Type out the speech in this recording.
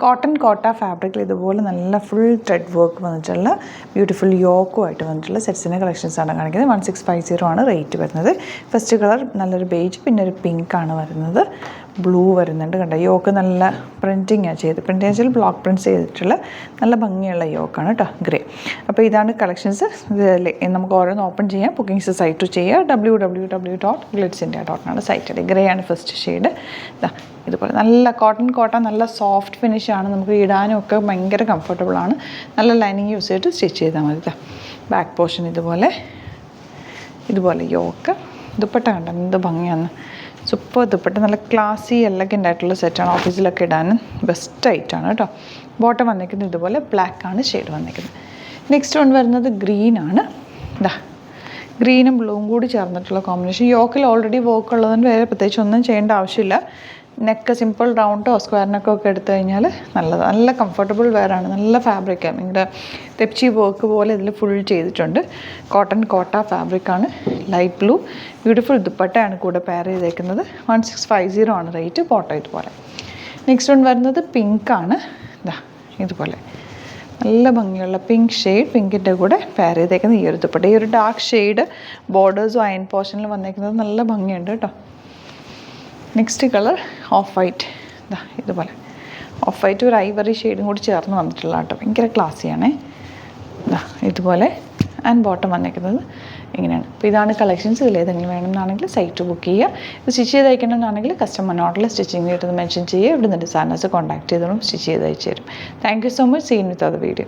Cotton കോട്ട ഫാബ്രിക്കിൽ ഇതുപോലെ നല്ല ഫുൾ ത്രെഡ് വർക്ക് വന്നിട്ടുള്ള ബ്യൂട്ടിഫുൾ യോക്കുമായിട്ട് വന്നിട്ടുള്ള സെറ്റ്സിൻ്റെ കളക്ഷൻസാണ് കാണിക്കുന്നത്. 1650 ആണ് റേറ്റ് വരുന്നത്. ഫസ്റ്റ് കളർ നല്ലൊരു ബേജ്, പിന്നെ ഒരു പിങ്ക് ആണ് വരുന്നത്. ബ്ലൂ വരുന്നുണ്ട്. കണ്ടോ, യോക്ക് നല്ല പ്രിൻറ്റിങ്ങാണ് പ്രിൻറ്റ് വെച്ചാൽ ബ്ലോക്ക് പ്രിൻറ്റ്സ് ചെയ്തിട്ടുള്ള നല്ല ഭംഗിയുള്ള യോക്കാണ് കേട്ടോ, ഗ്രേ. അപ്പോൾ ഇതാണ് കളക്ഷൻസ്. നമുക്ക് ഓരോന്ന് ഓപ്പൺ ചെയ്യാം. ബുക്കിംഗ്സ് സൈറ്റ് ചെയ്യുക. www.glitzindia.com ആണ് സൈറ്റ്. ഗ്രേ ആണ് ഫസ്റ്റ് ഷെയ്ഡ്. ഇതുപോലെ നല്ല കോട്ടൺ നല്ല സോഫ്റ്റ് ഫിനിഷാണ്. നമുക്ക് ഇടാനും ഒക്കെ ഭയങ്കര കംഫർട്ടബിളാണ്. നല്ല ലൈനിങ് യൂസ് ചെയ്തിട്ട് സ്റ്റിച്ച് ചെയ്താൽ മതി. ബാക്ക് പോർഷൻ ഇതുപോലെ യോക്ക്. ദുപ്പട്ട കണ്ടോ എന്ത് ഭംഗിയാണ്, സൂപ്പർ ദുപ്പട്ട. നല്ല ക്ലാസി എലഗൻ്റ് ആയിട്ടുള്ള സെറ്റാണ്. ഓഫീസിലൊക്കെ ഇടാനും ബെസ്റ്റ് ആയിട്ടാണ് കേട്ടോ. ബോട്ടം വന്നിരിക്കുന്നത് ഇതുപോലെ ബ്ലാക്ക് ആണ് ഷെയ്ഡ് വന്നിരിക്കുന്നത്. നെക്സ്റ്റ് വൺ വരുന്നത് ഗ്രീനാണ്. ഗ്രീനും ബ്ലൂവും കൂടി ചേർന്നിട്ടുള്ള കോമ്പിനേഷൻ. യോക്കിൽ ഓൾറെഡി വർക്ക് ഉള്ളതുകൊണ്ട് വേറെ പ്രത്യേകിച്ച് ഒന്നും ചെയ്യേണ്ട ആവശ്യമില്ല. നെക്ക് സിമ്പിൾ റൗണ്ടോ സ്ക്വയർ നെക്കോ ഒക്കെ എടുത്തു കഴിഞ്ഞാൽ നല്ല കംഫർട്ടബിൾ വെയറാണ്. നല്ല ഫാബ്രിക്കാണ്. നിങ്ങളുടെ തെപ്ചി വർക്ക് പോലെ ഇതിൽ ഫുൾ ചെയ്തിട്ടുണ്ട്. കോട്ടൺ കോട്ട ഫാബ്രിക്കാണ്. ലൈറ്റ് ബ്ലൂ ബ്യൂട്ടിഫുൾ ദുപ്പട്ടയാണ് കൂടെ പെയർ ചെയ്തേക്കുന്നത്. 1650 ആണ് റേറ്റ്. ബോട്ടം ഇതുപോലെ. നെക്സ്റ്റ് വൺ വരുന്നത് പിങ്കാണ്. ഇതുപോലെ നല്ല ഭംഗിയുള്ള പിങ്ക് ഷെയ്ഡ്. പിങ്കിൻ്റെ കൂടെ പെയർ ചെയ്തേക്കുന്നത് ഈ ഒരു ദുപ്പട്ട. ഈ ഒരു ഡാർക്ക് ഷെയ്ഡ് ബോർഡേഴ്സും അയൺ പോർഷനിൽ വന്നേക്കുന്നത് നല്ല ഭംഗിയുണ്ട് കേട്ടോ. Next colour of white. ഇതുപോലെ ഓഫ് വൈറ്റ് ഒരു ഐവറി ഷെയ്ഡും കൂടി ചേർന്ന് വന്നിട്ടുള്ള കേട്ടോ. ഭയങ്കര ക്ലാസ്സിയാണേ. ഇതുപോലെ ആൻഡ് ബോട്ടം വന്നിരിക്കുന്നത് ഇങ്ങനെയാണ്. അപ്പോൾ ഇതാണ് കളക്ഷൻസ്. ഇതിൽ ഏതെങ്കിലും വേണമെന്നാണെങ്കിൽ സൈറ്റ് ബുക്ക് ചെയ്യുക. ഇത് സ്റ്റിച്ച് ചെയ്ത് അയക്കണമെന്നാണെങ്കിൽ കസ്റ്റമർ നോട്ടിൽ സ്റ്റിച്ചിങ് കിട്ടുന്നത് മെൻഷൻ ചെയ്യുക. ഇവിടെ നിന്ന് ഡിസൈനേഴ്സ് കോൺടാക്ട് ചെയ്തോളും, സ്റ്റിച്ച് ചെയ്ത് അയച്ചു തരും. Thank you so much. Seen with അത് വീഡിയോ.